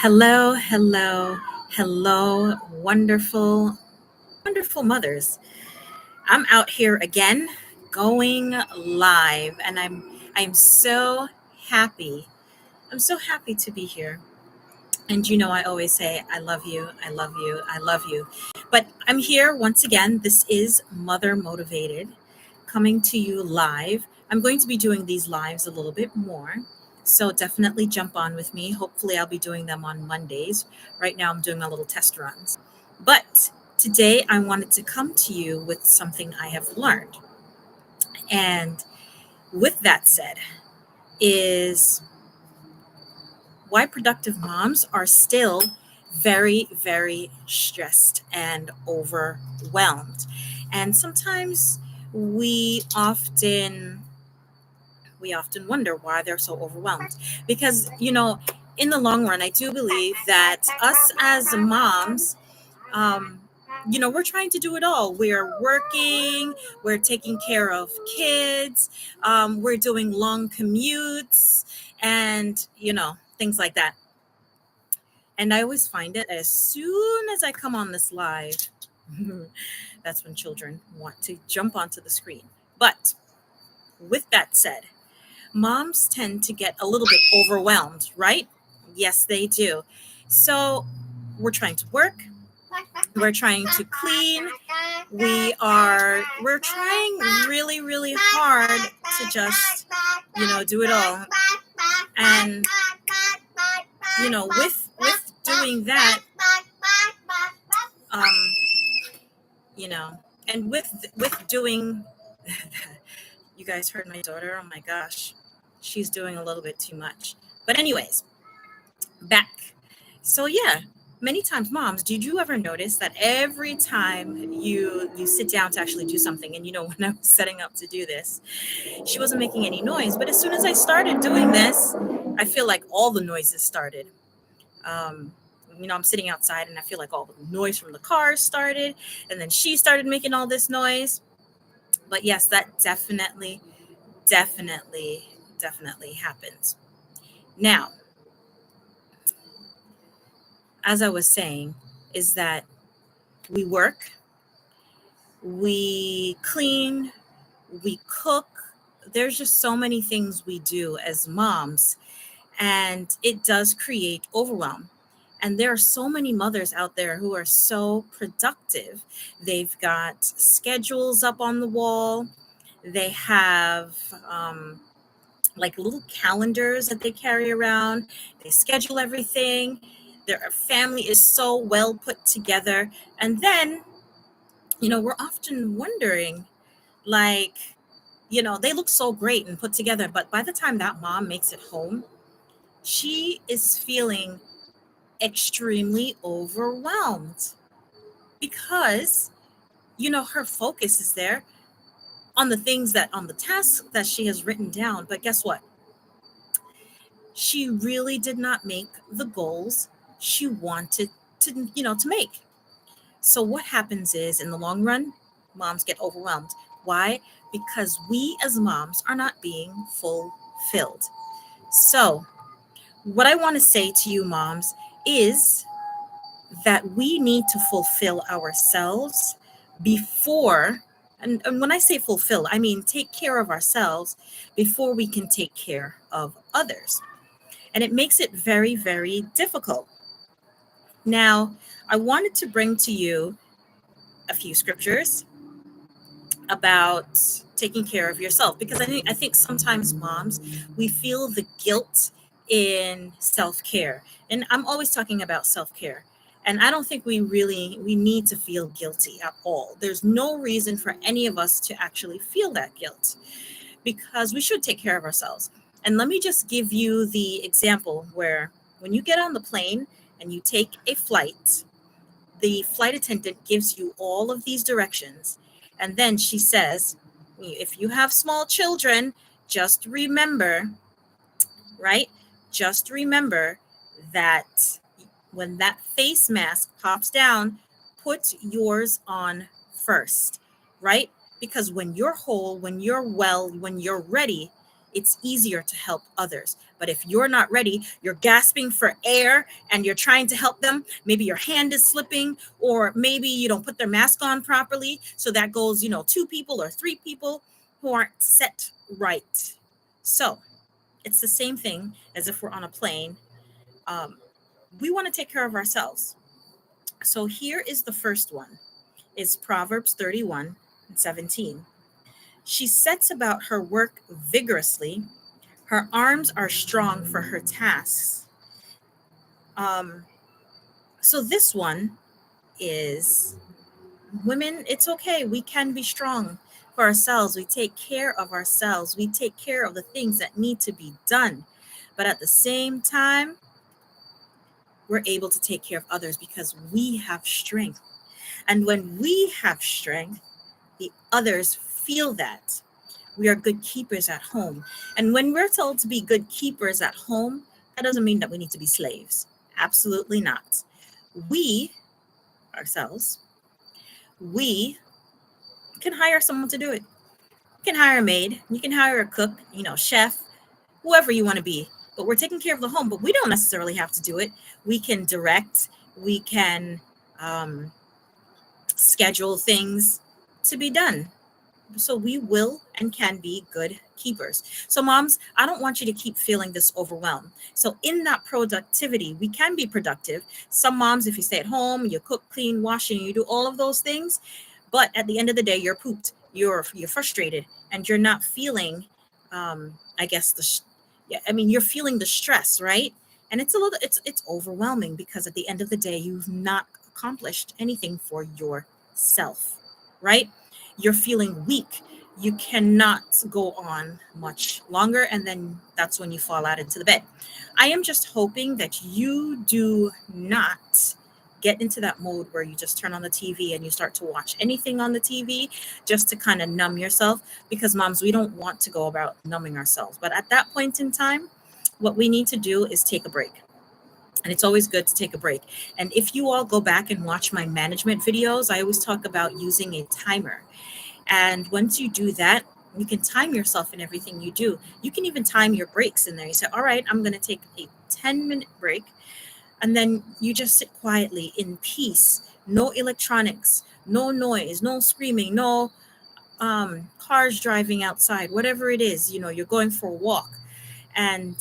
Hello, hello, hello, wonderful, wonderful mothers. I'm out here again going live and I'm so happy. I'm so happy to be here. And I always say I love you, I love you, I love you. But I'm here once again. This is Mother Motivated coming to you live. I'm going to be doing these lives a little bit more. So definitely jump on with me. Hopefully, I'll be doing them on Mondays. Right now, I'm doing my little test runs. But today, I wanted to come to you with something I have learned. And with that said, is why productive moms are still very, very stressed and overwhelmed. And sometimes we often we often wonder why they're so overwhelmed because in the long run I do believe that us as moms, um, we're trying to do it all. We're working, we're taking care of kids, we're doing long commutes, and things like that. And I always find it as soon as I come on this live, that's when children want to jump onto the screen. But with that said, moms tend to get a little bit overwhelmed, right? Yes, they do. So we're trying to work, we're trying to clean, we're trying really, really hard to just, do it all. And with doing that, um, you know, and with doing you guys heard my daughter. Oh my gosh, she's doing a little bit too much. But anyways, back. So yeah, many times moms, did you ever notice that every time you sit down to actually do something, and when I was setting up to do this, she wasn't making any noise, but as soon as I started doing this, I feel like all the noises started. um, I'm sitting outside and I feel like all the noise from the cars started, and then she started making all this noise. But yes, that definitely happens. Now, as I was saying, is that we work, we clean, we cook. There's just so many things we do as moms, and it does create overwhelm. And there are so many mothers out there who are so productive. They've got schedules up on the wall. They have like little calendars that they carry around. They schedule everything. Their family is so well put together. And then, we're often wondering, like, they look so great and put together, but by the time that mom makes it home, she is feeling extremely overwhelmed because, her focus is there on the tasks that she has written down. But guess what? She really did not make the goals she wanted to make. So what happens is, in the long run, moms get overwhelmed. Why? Because we as moms are not being fulfilled. So what I want to say to you moms is that we need to fulfill ourselves before, and when I say fulfill, I mean take care of ourselves before we can take care of others. And it makes it very, very difficult. Now, I wanted to bring to you a few scriptures about taking care of yourself, because I think sometimes moms, we feel the guilt in self-care. And I'm always talking about self-care. And I don't think we need to feel guilty at all. There's no reason for any of us to actually feel that guilt, because we should take care of ourselves. And let me just give you the example where when you get on the plane and you take a flight, the flight attendant gives you all of these directions. And then she says, if you have small children, just remember, right? Just remember that when that face mask pops down, put yours on first, right? Because when you're whole, when you're well, when you're ready, it's easier to help others. But if you're not ready, you're gasping for air and you're trying to help them, maybe your hand is slipping, or maybe you don't put their mask on properly. So that goes, 2 people or 3 people who aren't set right. So it's the same thing as if we're on a plane. Um, we want to take care of ourselves. So here is the first one, is Proverbs 31:17. She sets about her work vigorously. Her arms are strong for her tasks. Um, so this one is, women, it's okay. We can be strong for ourselves. We take care of ourselves. We take care of the things that need to be done. But at the same time, we're able to take care of others because we have strength. And when we have strength, the others feel that. We are good keepers at home. And when we're told to be good keepers at home, that doesn't mean that we need to be slaves. Absolutely not. We, ourselves, we can hire someone to do it. You can hire a maid, you can hire a cook, chef, whoever you want to be. But we're taking care of the home, but we don't necessarily have to do it. We can direct, we can schedule things to be done. So we will and can be good keepers. So moms, I don't want you to keep feeling this overwhelmed. So in that productivity, we can be productive. Some moms, if you stay at home, you cook, clean, wash, and you do all of those things, but at the end of the day, you're pooped, you're frustrated, and you're not feeling, I guess you're feeling the stress, right? And it's overwhelming because at the end of the day, you've not accomplished anything for yourself, right? You're feeling weak. You cannot go on much longer. And then that's when you fall out into the bed. I am just hoping that you do not get into that mode where you just turn on the TV and you start to watch anything on the TV just to kind of numb yourself. Because moms, we don't want to go about numbing ourselves. But at that point in time, what we need to do is take a break. And it's always good to take a break. And if you all go back and watch my management videos, I always talk about using a timer. And once you do that, you can time yourself in everything you do. You can even time your breaks in there. You say, all right, I'm going to take a 10-minute break. And then you just sit quietly in peace. No electronics, no noise, no screaming, no cars driving outside, whatever it is, you're going for a walk. And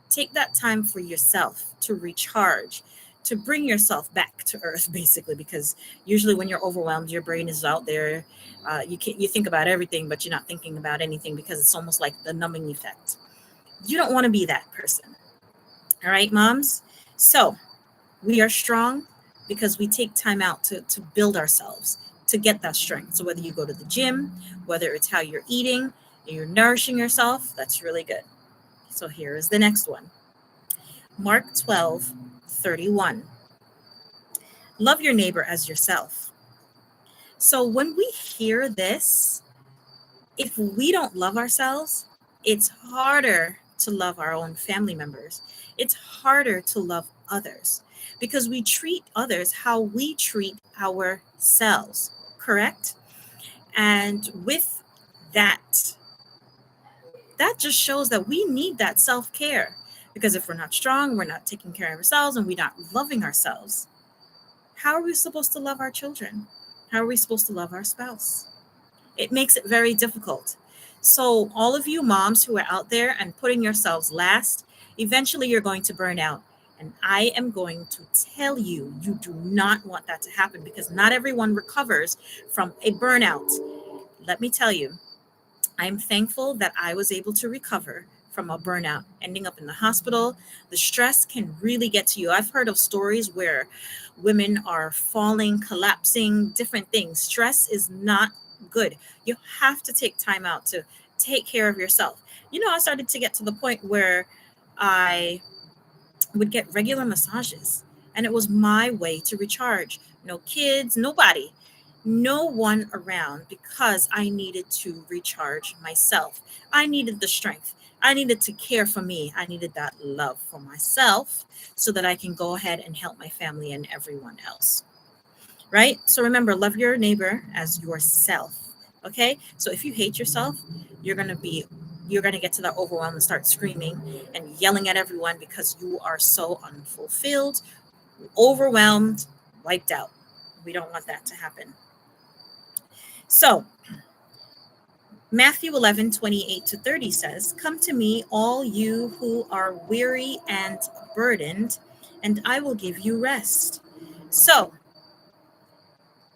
take that time for yourself to recharge, to bring yourself back to earth, basically, because usually when you're overwhelmed, your brain is out there. You think about everything, but you're not thinking about anything because it's almost like the numbing effect. You don't want to be that person. All right, moms? So we are strong because we take time out to build ourselves, to get that strength. So whether you go to the gym, whether it's how you're eating, you're nourishing yourself, that's really good. So here is the next one. Mark 12:31. Love your neighbor as yourself. So when we hear this, if we don't love ourselves, it's harder to love our own family members. It's harder to love others because we treat others how we treat ourselves, correct? And with that, that just shows that we need that self-care, because if we're not strong, we're not taking care of ourselves, and we're not loving ourselves, how are we supposed to love our children? How are we supposed to love our spouse? It makes it very difficult. So all of you moms who are out there and putting yourselves last, eventually you're going to burn out. And I am going to tell you, you do not want that to happen, because not everyone recovers from a burnout. Let me tell you, I'm thankful that I was able to recover from a burnout, ending up in the hospital. The stress can really get to you. I've heard of stories where women are falling, collapsing, different things. Stress is not good. You have to take time out to take care of yourself. I started to get to the point where I would get regular massages, and it was my way to recharge. No kids, nobody, no one around, because I needed to recharge myself. I needed the strength. I needed to care for me. I needed that love for myself so that I can go ahead and help my family and everyone else. Right? So remember, love your neighbor as yourself. Okay. So if you hate yourself, you're going to be, you're going to get to that overwhelm and start screaming and yelling at everyone because you are so unfulfilled, overwhelmed, wiped out. We don't want that to happen. So Matthew 11:28-30 says, "Come to me, all you who are weary and burdened, and I will give you rest." So,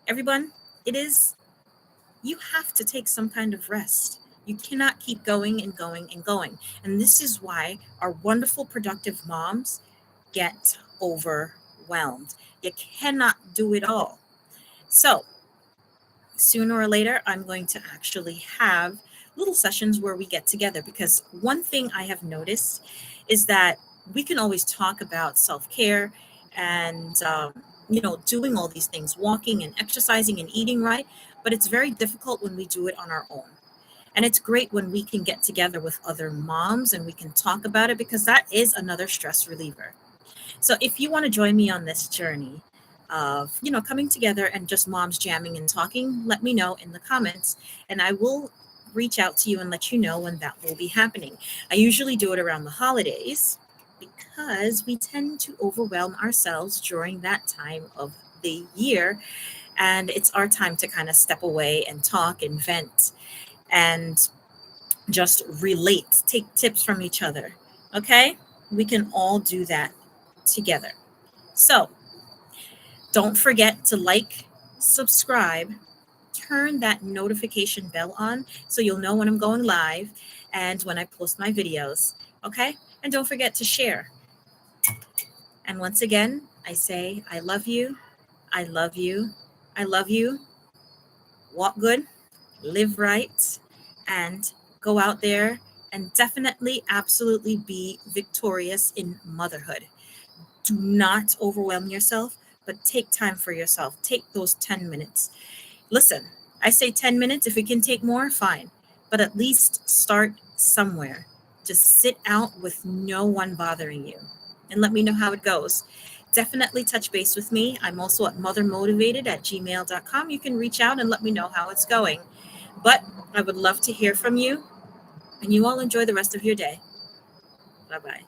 everyone, it is, you have to take some kind of rest. You cannot keep going and going and going. And this is why our wonderful, productive moms get overwhelmed. You cannot do it all. So, sooner or later, I'm going to actually have little sessions where we get together, because one thing I have noticed is that we can always talk about self-care and doing all these things, walking and exercising and eating right, but it's very difficult when we do it on our own. And it's great when we can get together with other moms and we can talk about it, because that is another stress reliever. So if you want to join me on this journey of, coming together and just moms jamming and talking, let me know in the comments and I will reach out to you and let you know when that will be happening. I usually do it around the holidays because we tend to overwhelm ourselves during that time of the year. And it's our time to kind of step away and talk and vent and just relate, take tips from each other. Okay? We can all do that together. So don't forget to like, subscribe, turn that notification bell on so you'll know when I'm going live and when I post my videos. Okay? And don't forget to share. And once again, I say, I love you. I love you. I love you. Walk good, live right, and go out there and definitely, absolutely be victorious in motherhood. Do not overwhelm yourself, but take time for yourself. Take those 10 minutes. Listen, I say 10 minutes. If it can take more, fine. But at least start somewhere. Just sit out with no one bothering you and let me know how it goes. Definitely touch base with me. I'm also at mothermotivated@gmail.com. You can reach out and let me know how it's going. But I would love to hear from you, and you all enjoy the rest of your day. Bye bye.